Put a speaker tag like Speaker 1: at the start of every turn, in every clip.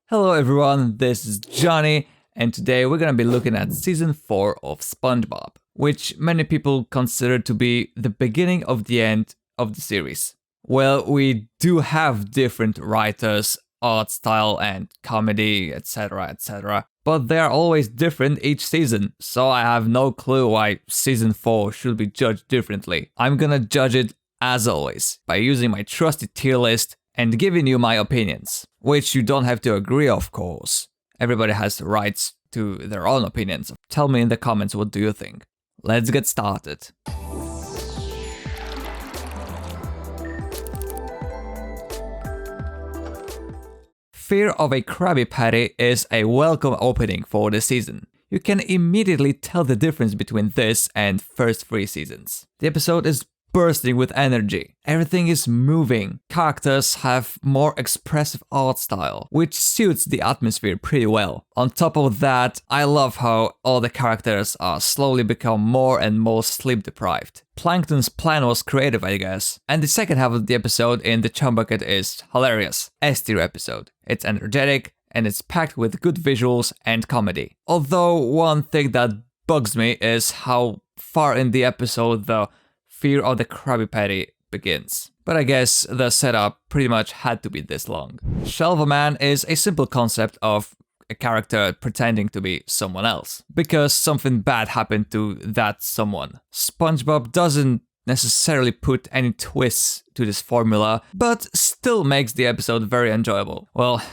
Speaker 1: Hello everyone, this is Johnny, and today we're gonna be looking at Season 4 of SpongeBob, which many people consider to be the beginning of the end of the series. Well, we do have different writers, art style and comedy, etc, but they are always different each season, so I have no clue why Season 4 should be judged differently. I'm gonna judge it, as always, by using my trusty tier list and giving you my opinions, which you don't have to agree, of course. Everybody has the rights to their own opinions. Tell me in the comments what do you think. Let's get started. Fear of a Krabby Patty is a welcome opening for the season. You can immediately tell the difference between this and first 3 seasons. The episode is bursting with energy. Everything is moving. Characters have more expressive art style, which suits the atmosphere pretty well. On top of that, I love how all the characters are slowly become more and more sleep deprived. Plankton's plan was creative, I guess. And the second half of the episode in the Chum Bucket is hilarious. S-tier episode. It's energetic and it's packed with good visuals and comedy. Although one thing that bugs me is how far in the episode the fear of the Krabby Patty begins. But I guess the setup pretty much had to be this long. Shelf Man is a simple concept of a character pretending to be someone else, because something bad happened to that someone. SpongeBob doesn't necessarily put any twists to this formula, but still makes the episode very enjoyable. Well,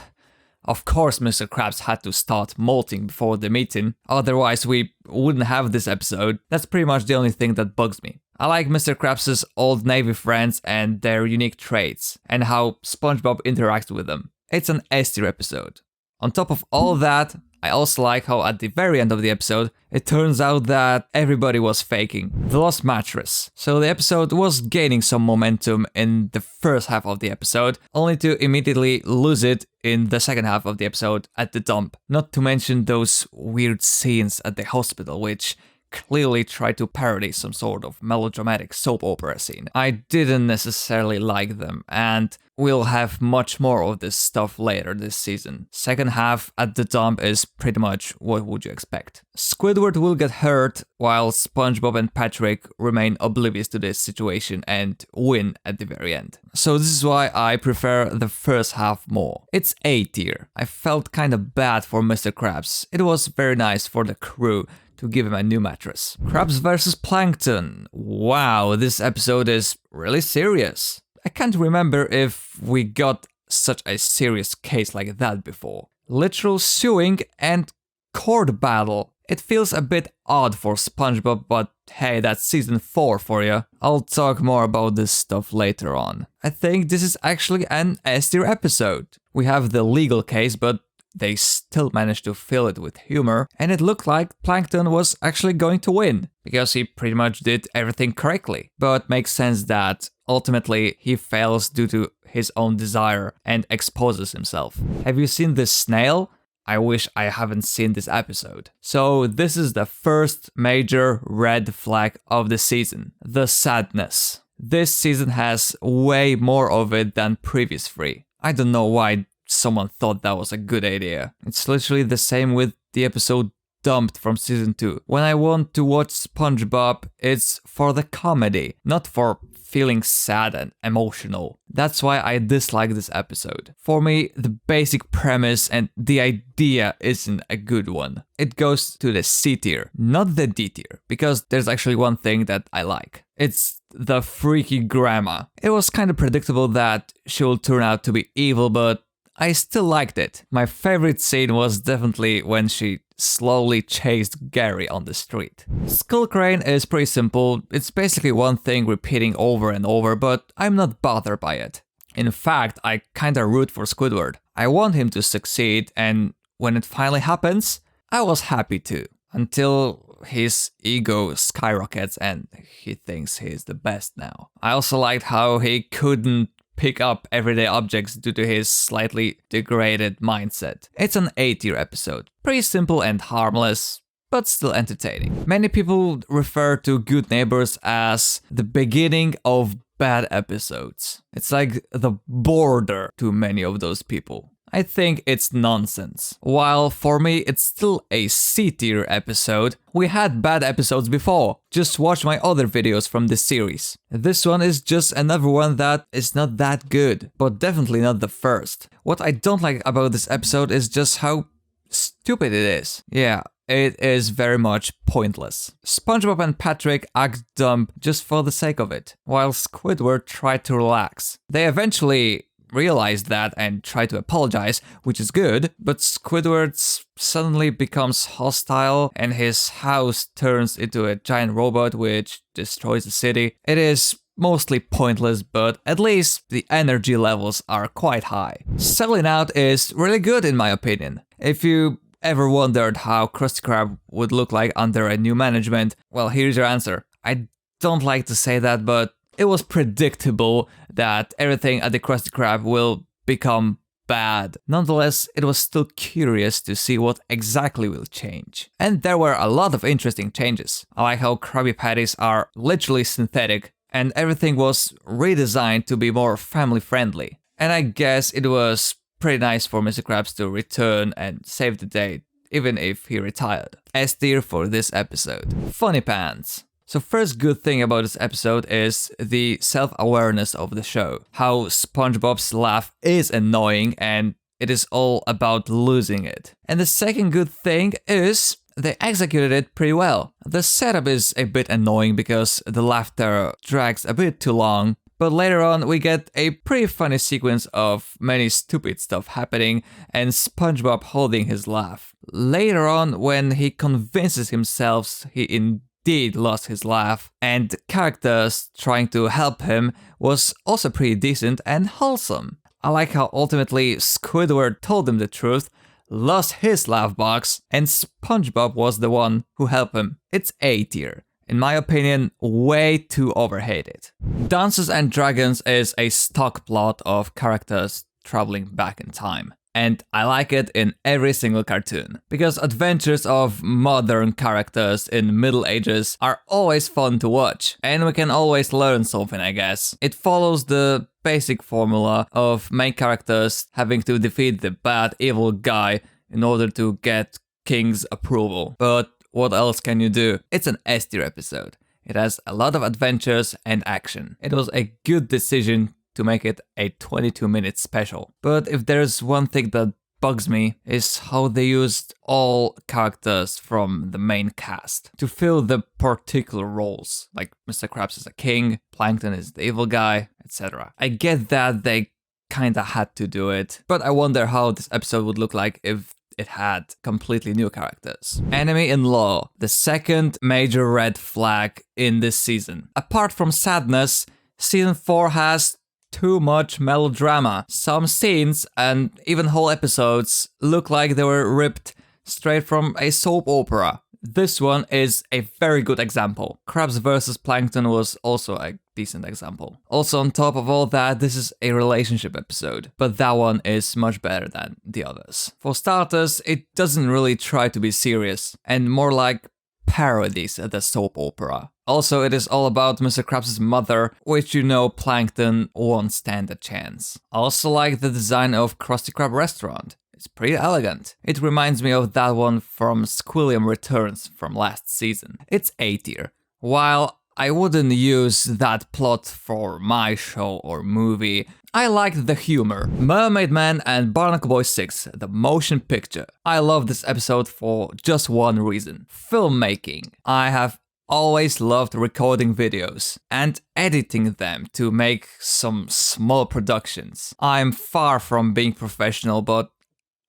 Speaker 1: of course Mr. Krabs had to start molting before the meeting, otherwise we wouldn't have this episode. That's pretty much the only thing that bugs me. I like Mr. Krabs' old Navy friends and their unique traits, and how SpongeBob interacts with them. It's an S-tier episode. On top of all that, I also like how at the very end of the episode, it turns out that everybody was faking the lost mattress. So the episode was gaining some momentum in the first half of the episode, only to immediately lose it in the second half of the episode at the dump. Not to mention those weird scenes at the hospital, which clearly try to parody some sort of melodramatic soap opera scene. I didn't necessarily like them, and we'll have much more of this stuff later this season. Second half at the dump is pretty much what would you expect. Squidward will get hurt, while SpongeBob and Patrick remain oblivious to this situation and win at the very end. So this is why I prefer the first half more. It's A tier. I felt kinda bad for Mr. Krabs. It was very nice for the crew to give him a new mattress. Krabs vs. Plankton. Wow, this episode is really serious. I can't remember if we got such a serious case like that before. Literal suing and court battle. It feels a bit odd for SpongeBob, but hey, that's season 4 for you. I'll talk more about this stuff later on. I think this is actually an S-tier episode. We have the legal case, but they still managed to fill it with humor, and it looked like Plankton was actually going to win, because he pretty much did everything correctly. But makes sense that ultimately he fails due to his own desire and exposes himself. Have you seen this snail? I wish I haven't seen this episode. So this is the first major red flag of the season, the sadness. This season has way more of it than previous 3. I don't know why someone thought that was a good idea. It's literally the same with the episode Dumped from season 2. When I want to watch SpongeBob, it's for the comedy, not for feeling sad and emotional. That's why I dislike this episode. For me, the basic premise and the idea isn't a good one. It goes to the C tier, not the D tier, because there's actually one thing that I like. It's the freaky grandma. It was kind of predictable that she will turn out to be evil, but I still liked it. My favorite scene was definitely when she slowly chased Gary on the street. Skull Crane is pretty simple. It's basically one thing repeating over and over, but I'm not bothered by it. In fact, I kinda root for Squidward. I want him to succeed, and when it finally happens, I was happy too. Until his ego skyrockets and he thinks he's the best now. I also liked how he couldn't pick up everyday objects due to his slightly degraded mindset. It's an A-tier episode. Pretty simple and harmless, but still entertaining. Many people refer to Good Neighbors as the beginning of bad episodes. It's like the border to many of those people. I think it's nonsense. While for me it's still a C-tier episode, we had bad episodes before. Just watch my other videos from this series. This one is just another one that is not that good, but definitely not the first. What I don't like about this episode is just how stupid it is. Yeah, it is very much pointless. SpongeBob and Patrick act dumb just for the sake of it, while Squidward tried to relax. They eventually realized that and try to apologize, which is good, but Squidward suddenly becomes hostile and his house turns into a giant robot which destroys the city. It is mostly pointless, but at least the energy levels are quite high. Selling Out is really good in my opinion. If you ever wondered how Krusty Krab would look like under a new management, well, here's your answer. I don't like to say that, but it was predictable that everything at the Krusty Krab will become bad. Nonetheless, it was still curious to see what exactly will change. And there were a lot of interesting changes. I like how Krabby Patties are literally synthetic, and everything was redesigned to be more family friendly. And I guess it was pretty nice for Mr. Krabs to return and save the day, even if he retired. S tier for this episode. Funny Pants. So first good thing about this episode is the self-awareness of the show. How SpongeBob's laugh is annoying and it is all about losing it. And the second good thing is they executed it pretty well. The setup is a bit annoying because the laughter drags a bit too long, but later on we get a pretty funny sequence of many stupid stuff happening and SpongeBob holding his laugh. Later on, when he convinces himself he indeed lost his laugh, and the characters trying to help him was also pretty decent and wholesome. I like how ultimately Squidward told him the truth, lost his laugh box, and SpongeBob was the one who helped him. It's A tier. In my opinion, way too overhated. Dungeons and Dragons is a stock plot of characters traveling back in time. And I like it in every single cartoon, because adventures of modern characters in Middle Ages are always fun to watch, and we can always learn something, I guess. It follows the basic formula of main characters having to defeat the bad evil guy in order to get King's approval. But what else can you do? It's an S tier episode. It has a lot of adventures and action. It was a good decision to make it a 22-minute special. But if there's one thing that bugs me is how they used all characters from the main cast to fill the particular roles. Like Mr. Krabs is a king, Plankton is the evil guy, etc. I get that they kinda had to do it, but I wonder how this episode would look like if it had completely new characters. Enemy-in-law, the second major red flag in this season. Apart from sadness, season 4 has too much melodrama. Some scenes and even whole episodes look like they were ripped straight from a soap opera. This one is a very good example. Krabs vs. Plankton was also a decent example. Also, on top of all that, this is a relationship episode, but that one is much better than the others. For starters, it doesn't really try to be serious, and more like parodies at the soap opera. Also, it is all about Mr. Krabs' mother, which you know Plankton won't stand a chance. I also like the design of Krusty Krab restaurant. It's pretty elegant. It reminds me of that one from Squillium Returns from last season. It's A tier. While I wouldn't use that plot for my show or movie, I liked the humor. Mermaid Man and Barnacle Boy 6, the motion picture. I love this episode for just one reason. Filmmaking. I have always loved recording videos and editing them to make some small productions. I'm far from being professional, but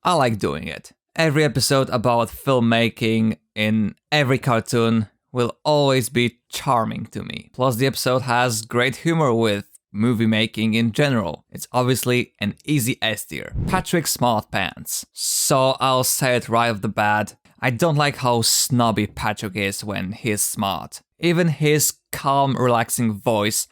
Speaker 1: I like doing it. Every episode about filmmaking in every cartoon will always be charming to me. Plus the episode has great humor with movie making in general. It's obviously an easy S tier. Patrick's smartpants. So I'll say it right off the bat. I don't like how snobby Patrick is when he's smart. Even his calm, relaxing voice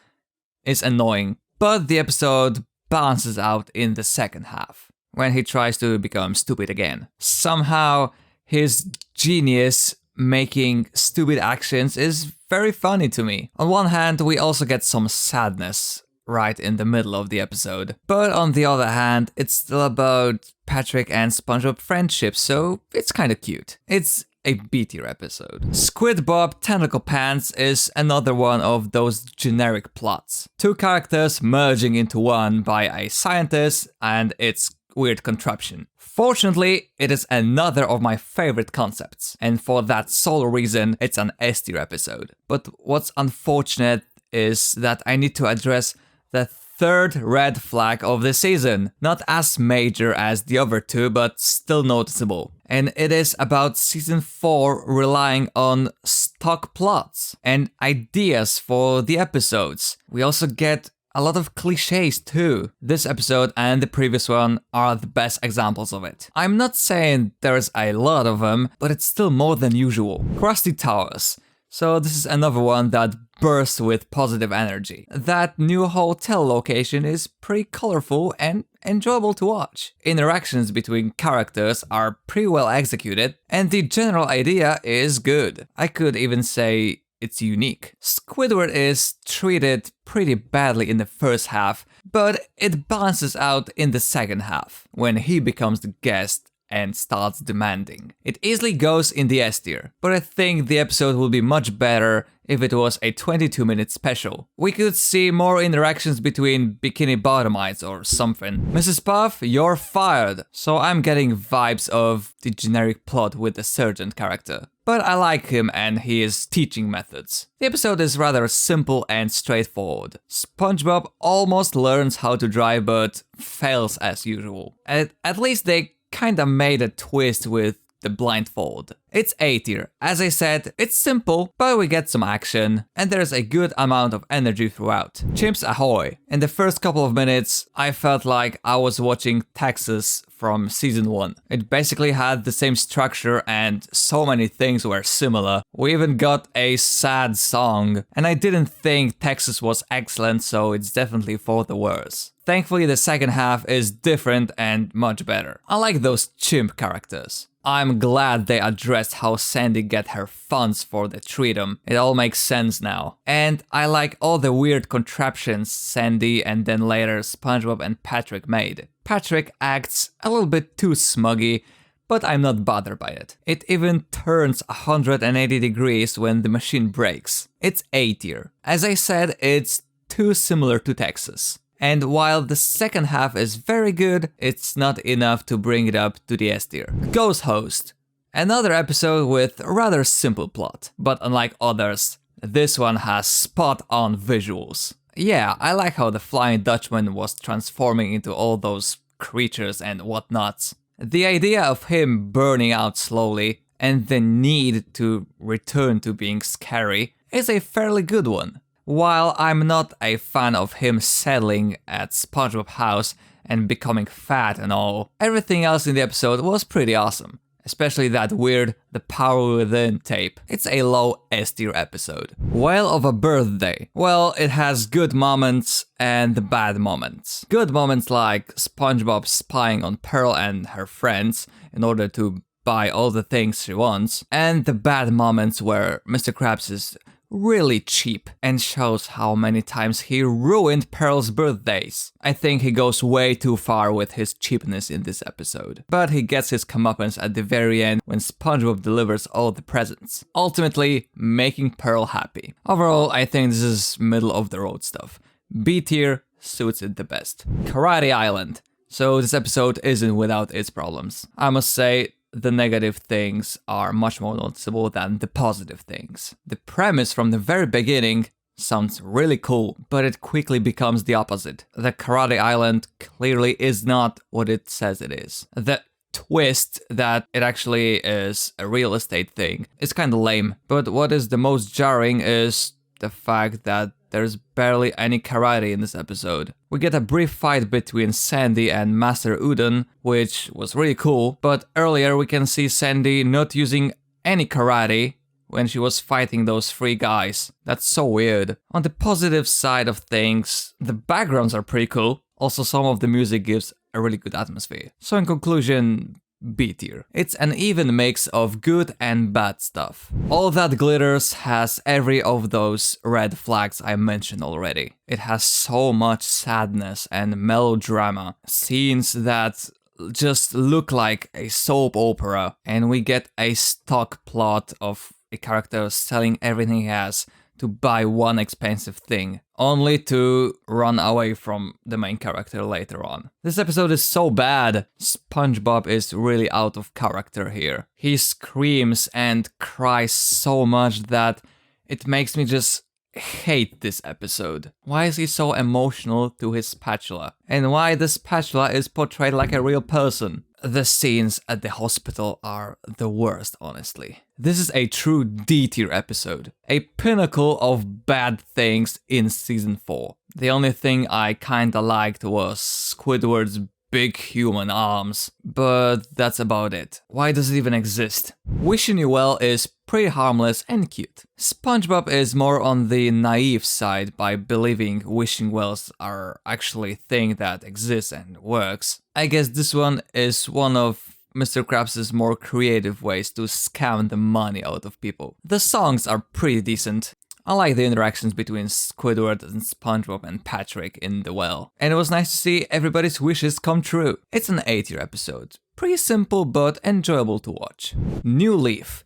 Speaker 1: is annoying. But the episode balances out in the second half, when he tries to become stupid again. Somehow, his genius making stupid actions is very funny to me. On one hand, we also get some sadness right in the middle of the episode. But on the other hand, it's still about Patrick and SpongeBob friendship, so it's kinda cute. It's a B-tier episode. SquidBob Tentacle Pants is another one of those generic plots. Two characters merging into one by a scientist and its weird contraption. Fortunately, it is another of my favorite concepts, and for that sole reason, it's an S-tier episode. But what's unfortunate is that I need to address the third red flag of the season. Not as major as the other two, but still noticeable. And it is about season 4 relying on stock plots and ideas for the episodes. We also get a lot of cliches too. This episode and the previous one are the best examples of it. I'm not saying there's a lot of them, but it's still more than usual. Krusty Towers. So this is another one that bursts with positive energy. That new hotel location is pretty colorful and enjoyable to watch. Interactions between characters are pretty well executed, and the general idea is good. I could even say it's unique. Squidward is treated pretty badly in the first half, but it balances out in the second half, when he becomes the guest and starts demanding. It easily goes in the S tier, but I think the episode would be much better if it was a 22-minute special. We could see more interactions between Bikini Bottomites or something. Mrs. Puff, you're fired. So I'm getting vibes of the generic plot with the sergeant character. But I like him and his teaching methods. The episode is rather simple and straightforward. SpongeBob almost learns how to drive but fails as usual. At least they kinda made a twist with the blindfold. It's A tier. As I said, it's simple, but we get some action, and there's a good amount of energy throughout. Chimps Ahoy. In the first couple of minutes, I felt like I was watching Texas from season 1. It basically had the same structure and so many things were similar. We even got a sad song, and I didn't think Texas was excellent, so it's definitely for the worse. Thankfully, the second half is different and much better. I like those chimp characters. I'm glad they addressed how Sandy get her funds for the Treatum. It all makes sense now. And I like all the weird contraptions Sandy and then later SpongeBob and Patrick made. Patrick acts a little bit too smuggy, but I'm not bothered by it. It even turns 180 degrees when the machine breaks. It's A tier. As I said, it's too similar to Texas. And while the second half is very good, it's not enough to bring it up to the S tier. Ghost Host. Another episode with a rather simple plot, but unlike others, this one has spot-on visuals. Yeah, I like how the Flying Dutchman was transforming into all those creatures and whatnots. The idea of him burning out slowly and the need to return to being scary is a fairly good one. While I'm not a fan of him settling at SpongeBob house and becoming fat and all, everything else in the episode was pretty awesome. Especially that weird The Power Within tape. It's a low S tier episode. Whale of a Birthday. Well, it has good moments and the bad moments. Good moments like SpongeBob spying on Pearl and her friends in order to buy all the things she wants. And the bad moments where Mr. Krabs is really cheap and shows how many times he ruined Pearl's birthdays. I think he goes way too far with his cheapness in this episode. But he gets his comeuppance at the very end when SpongeBob delivers all the presents, ultimately making Pearl happy. Overall, I think this is middle of the road stuff. B tier suits it the best. Karate Island. So this episode isn't without its problems. I must say, the negative things are much more noticeable than the positive things. The premise from the very beginning sounds really cool, but it quickly becomes the opposite. The Karate Island clearly is not what it says it is. The twist that it actually is a real estate thing is kind of lame, but what is the most jarring is the fact that there's barely any karate in this episode. We get a brief fight between Sandy and Master Udon, which was really cool, but earlier we can see Sandy not using any karate when she was fighting those three guys. That's so weird. On the positive side of things, the backgrounds are pretty cool. Also, some of the music gives a really good atmosphere. So in conclusion, B tier. It's an even mix of good and bad stuff. All That Glitters has every of those red flags I mentioned already. It has so much sadness and melodrama, scenes that just look like a soap opera, and we get a stock plot of a character selling everything he has to buy one expensive thing, only to run away from the main character later on. This episode is so bad. SpongeBob is really out of character here. He screams and cries so much that it makes me just hate this episode. Why is he so emotional to his spatula? And why the spatula is portrayed like a real person? The scenes at the hospital are the worst, honestly. This is a true D tier episode. A pinnacle of bad things in season 4. The only thing I kinda liked was Squidward's big human arms, but that's about it. Why does it even exist? Wishing You Well is pretty harmless and cute. SpongeBob is more on the naive side by believing wishing wells are actually a thing that exists and works. I guess this one is one of Mr. Krabs' more creative ways to scam the money out of people. The songs are pretty decent. I like the interactions between Squidward and SpongeBob and Patrick in the well. And it was nice to see everybody's wishes come true. It's an A tier episode. Pretty simple but enjoyable to watch. New Leaf.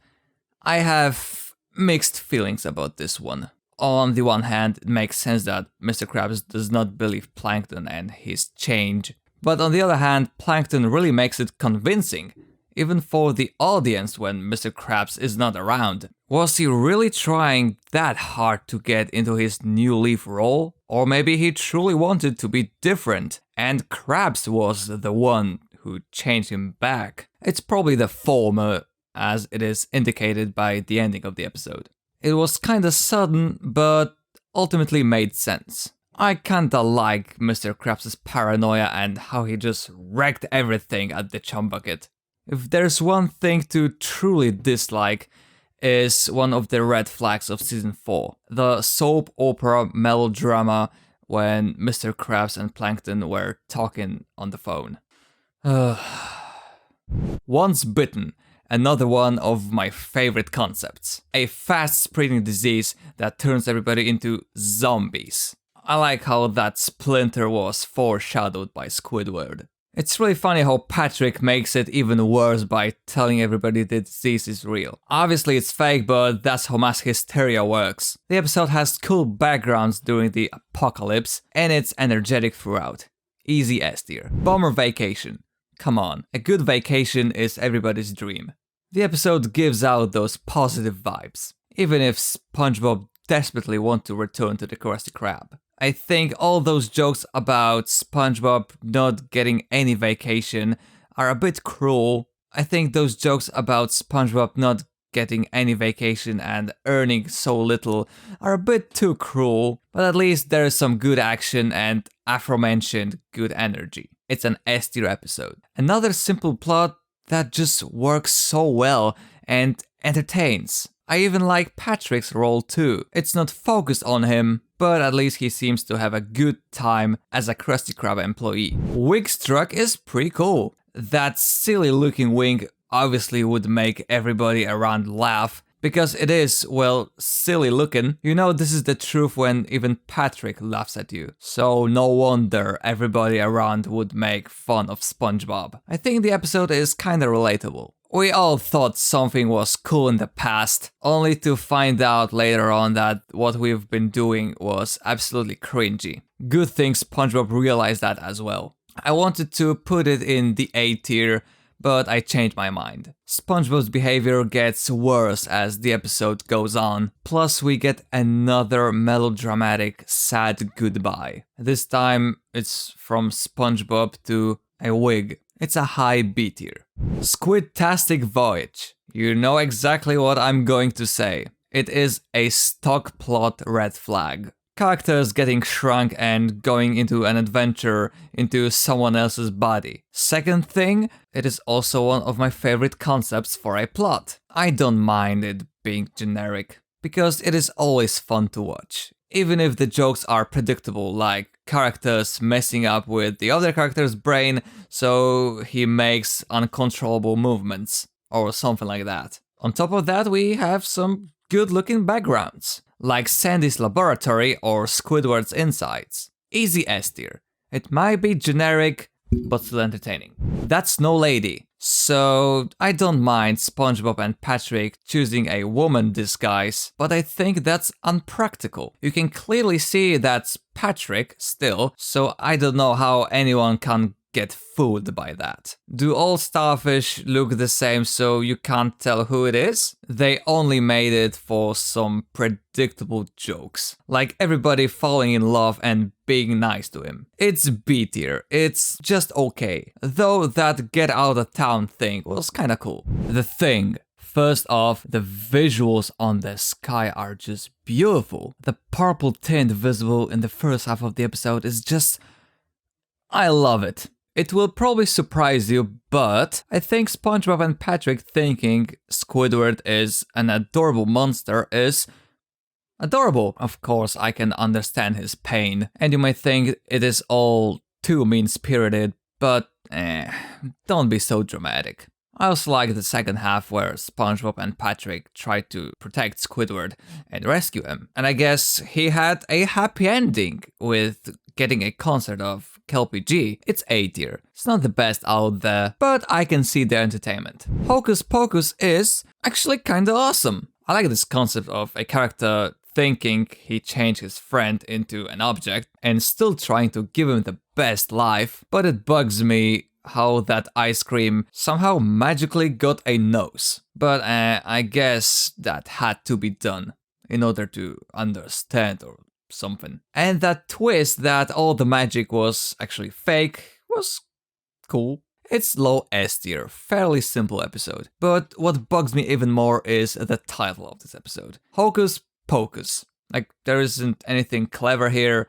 Speaker 1: I have mixed feelings about this one. On the one hand, it makes sense that Mr. Krabs does not believe Plankton and his change. But on the other hand, Plankton really makes it convincing, even for the audience when Mr. Krabs is not around. Was he really trying that hard to get into his New Leaf role? Or maybe he truly wanted to be different, and Krabs was the one who changed him back? It's probably the former, as it is indicated by the ending of the episode. It was kinda sudden, but ultimately made sense. I kinda like Mr. Krabs' paranoia and how he just wrecked everything at the chum bucket. If there's one thing to truly dislike, is one of the red flags of season 4. The soap opera melodrama when Mr. Krabs and Plankton were talking on the phone. Once Bitten, another one of my favorite concepts. A fast-spreading disease that turns everybody into zombies. I like how that splinter was foreshadowed by Squidward. It's really funny how Patrick makes it even worse by telling everybody the disease is real. Obviously it's fake, but that's how mass hysteria works. The episode has cool backgrounds during the apocalypse, and it's energetic throughout. Easy S tier. Bummer Vacation. Come on, a good vacation is everybody's dream. The episode gives out those positive vibes, even if SpongeBob desperately wants to return to the Krusty Krab. I think all those jokes about SpongeBob not getting any vacation are a bit cruel. I think those jokes about SpongeBob not getting any vacation and earning so little are a bit too cruel, but at least there is some good action and aforementioned good energy. It's an S tier episode. Another simple plot that just works so well and entertains. I even like Patrick's role too. It's not focused on him, but at least he seems to have a good time as a Krusty Krab employee. Wig Strike is pretty cool. That silly looking wing obviously would make everybody around laugh, because it is, well, silly looking. You know this is the truth when even Patrick laughs at you. So no wonder everybody around would make fun of SpongeBob. I think the episode is kinda relatable. We all thought something was cool in the past, only to find out later on that what we've been doing was absolutely cringy. Good thing SpongeBob realized that as well. I wanted to put it in the A tier, but I changed my mind. SpongeBob's behavior gets worse as the episode goes on, plus we get another melodramatic sad goodbye. This time it's from SpongeBob to a wig. It's a high B tier. Squidtastic Voyage. You know exactly what I'm going to say. It is a stock plot red flag. Characters getting shrunk and going into an adventure into someone else's body. Second thing, it is also one of my favorite concepts for a plot. I don't mind it being generic, because it is always fun to watch. even if the jokes are predictable, like characters messing up with the other character's brain so he makes uncontrollable movements or something like that. On top of that, we have some good-looking backgrounds, like Sandy's laboratory or Squidward's insides. Easy S tier. It might be generic, but still entertaining. That's no lady, so I don't mind SpongeBob and Patrick choosing a woman disguise, but I think that's unpractical. You can clearly see that's Patrick still, so I don't know how anyone can get fooled by that. Do all starfish look the same so you can't tell who it is? They only made it for some predictable jokes, like everybody falling in love and being nice to him. It's B tier, it's just okay, though that get out of town thing was kinda cool. The Thing. First off, the visuals on the sky are just beautiful. The purple tint visible in the first half of the episode is just... I love it. It will probably surprise you, but I think SpongeBob and Patrick thinking Squidward is an adorable monster is adorable. Of course, I can understand his pain, and you might think it is all too mean-spirited, but don't be so dramatic. I also like the second half where SpongeBob and Patrick try to protect Squidward and rescue him. And I guess he had a happy ending with getting a concert of Kelpie G. It's A tier. It's not the best out there, but I can see the entertainment. Hocus Pocus is actually kinda awesome. I like this concept of a character thinking he changed his friend into an object and still trying to give him the best life, but it bugs me how that ice cream somehow magically got a nose. But I guess that had to be done in order to understand or something. And that twist that all the magic was actually fake was cool. It's low S tier, fairly simple episode. But what bugs me even more is the title of this episode. Hocus Pocus. Like, there isn't anything clever here,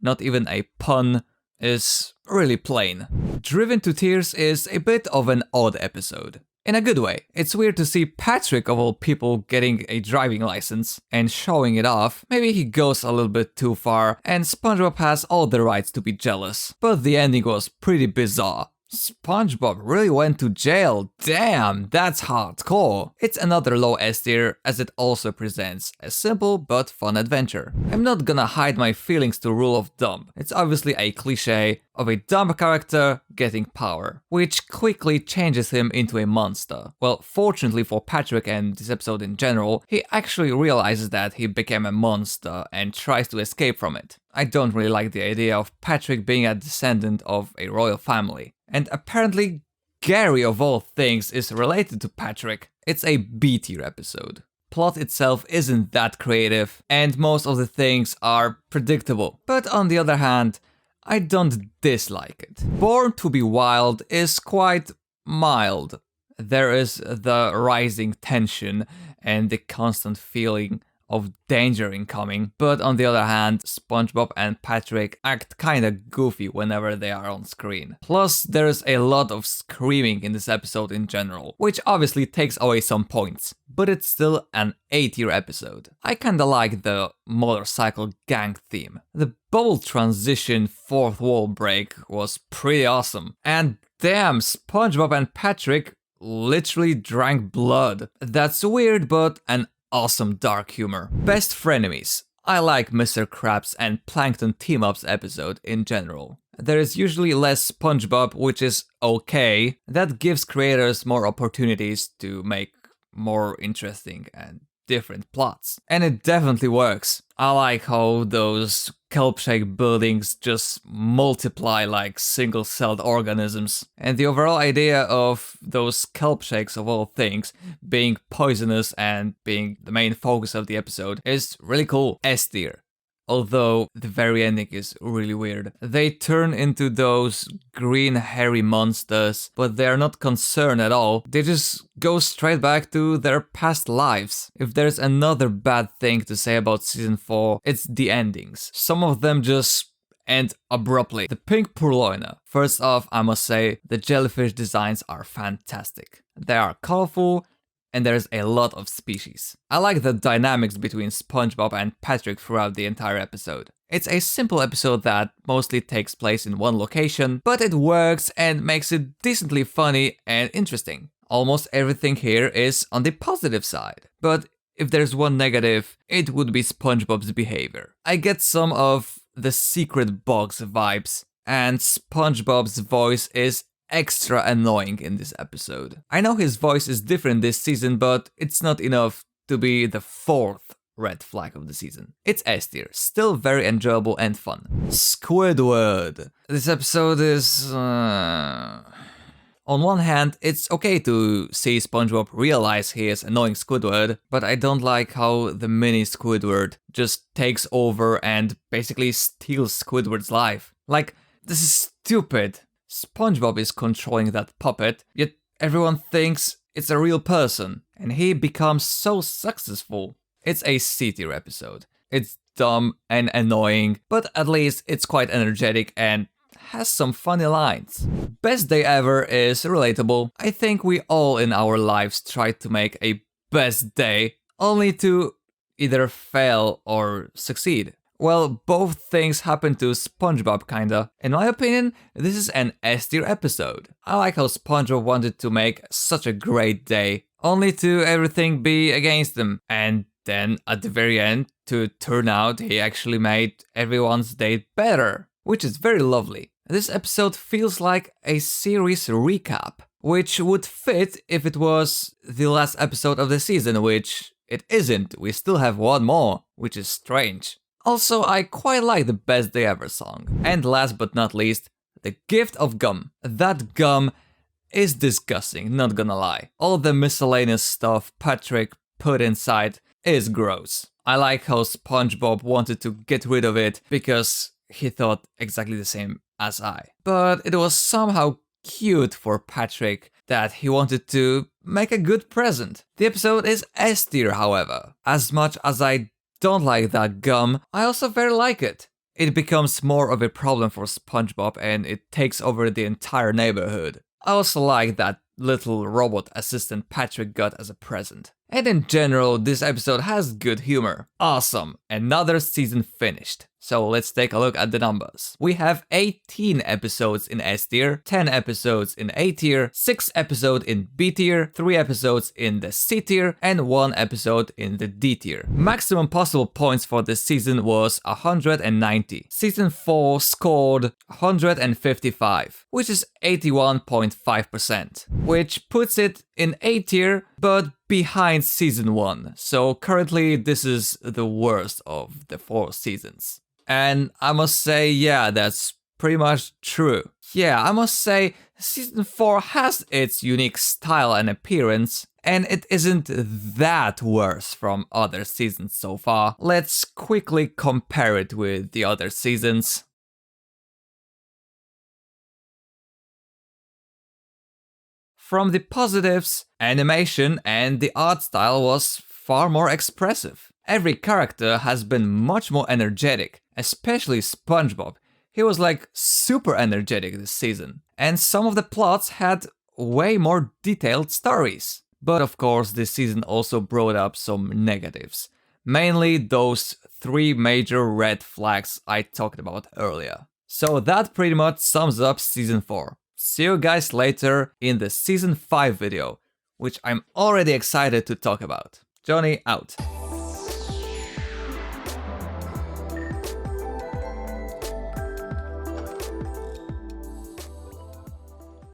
Speaker 1: not even a pun. Is really plain. Driven to Tears is a bit of an odd episode. In a good way. It's weird to see Patrick of all people getting a driving license and showing it off. Maybe he goes a little bit too far and SpongeBob has all the rights to be jealous. But the ending was pretty bizarre. SpongeBob really went to jail. Damn, that's hardcore. It's another low S tier as it also presents a simple but fun adventure. I'm not gonna hide my feelings to Rule of Dumb. It's obviously a cliche of a dumb character getting power, which quickly changes him into a monster. Well, fortunately for Patrick and this episode in general, he actually realizes that he became a monster and tries to escape from it. I don't really like the idea of Patrick being a descendant of a royal family. And apparently, Gary of all things is related to Patrick. It's a B tier episode. Plot itself isn't that creative, and most of the things are predictable. But on the other hand, I don't dislike it. Born to be Wild is quite mild. There is the rising tension and the constant feeling of danger incoming, but on the other hand, SpongeBob and Patrick act kinda goofy whenever they are on screen. Plus, there's a lot of screaming in this episode in general, which obviously takes away some points, but it's still an A tier episode. I kinda like the motorcycle gang theme. The bubble transition fourth wall break was pretty awesome, and damn, SpongeBob and Patrick literally drank blood. That's weird, but an awesome dark humor. Best frenemies. I like Mr. Krabs and Plankton team-ups episode in general. There is usually less SpongeBob, which is okay. That gives creators more opportunities to make more interesting and different plots. And it definitely works. I like how those kelp-shaped buildings just multiply like single-celled organisms. And the overall idea of those kelp shakes of all things being poisonous and being the main focus of the episode is really cool. S tier. Although the very ending is really weird. They turn into those green hairy monsters, but they are not concerned at all. They just go straight back to their past lives. If there's another bad thing to say about season 4, it's the endings. Some of them just end abruptly. The Pink Purlina. First off, I must say, the jellyfish designs are fantastic. They are colorful and there's a lot of species. I like the dynamics between SpongeBob and Patrick throughout the entire episode. It's a simple episode that mostly takes place in one location, but it works and makes it decently funny and interesting. Almost everything here is on the positive side, but if there's one negative, it would be SpongeBob's behavior. I get some of the secret box vibes, and SpongeBob's voice is extra annoying in this episode. I know his voice is different this season, but it's not enough to be the 4th red flag of the season. It's S tier, still very enjoyable and fun. Squidward. This episode is... On one hand, it's okay to see SpongeBob realize he is annoying Squidward, but I don't like how the mini Squidward just takes over and basically steals Squidward's life. Like, this is stupid. SpongeBob is controlling that puppet, yet everyone thinks it's a real person, and he becomes so successful. It's a C tier episode. It's dumb and annoying, but at least it's quite energetic and has some funny lines. Best day ever is relatable. I think we all in our lives try to make a best day, only to either fail or succeed. Well, both things happen to SpongeBob kinda. In my opinion, this is an S tier episode. I like how SpongeBob wanted to make such a great day, only to everything be against him, and then at the very end to turn out he actually made everyone's day better, which is very lovely. This episode feels like a series recap, which would fit if it was the last episode of the season, which it isn't. We still have one more, which is strange. Also, I quite like the Best Day Ever song. And last but not least, the gift of gum. That gum is disgusting, not gonna lie. All the miscellaneous stuff Patrick put inside is gross. I like how SpongeBob wanted to get rid of it because he thought exactly the same as I. But it was somehow cute for Patrick that he wanted to make a good present. The episode is S tier, however. As much as I don't like that gum, I also very like it. It becomes more of a problem for SpongeBob and it takes over the entire neighborhood. I also like that little robot assistant Patrick got as a present. And in general, this episode has good humor. Awesome! Another season finished. So let's take a look at the numbers. We have 18 episodes in S tier, 10 episodes in A tier, 6 episodes in B tier, 3 episodes in the C tier, and 1 episode in the D tier. Maximum possible points for this season was 190. Season 4 scored 155, which is 81.5%, which puts it in A tier, but behind season 1. So currently this is the worst of the 4 seasons. And I must say, yeah, that's pretty much true. Yeah, I must say, season 4 has its unique style and appearance, and it isn't that worse from other seasons so far. Let's quickly compare it with the other seasons. From the positives, animation and the art style was far more expressive. Every character has been much more energetic, especially SpongeBob. He was like super energetic this season. And some of the plots had way more detailed stories. But of course, this season also brought up some negatives. Mainly those 3 major red flags I talked about earlier. So that pretty much sums up season 4. See you guys later in the season 5 video, which I'm already excited to talk about. Johnny out.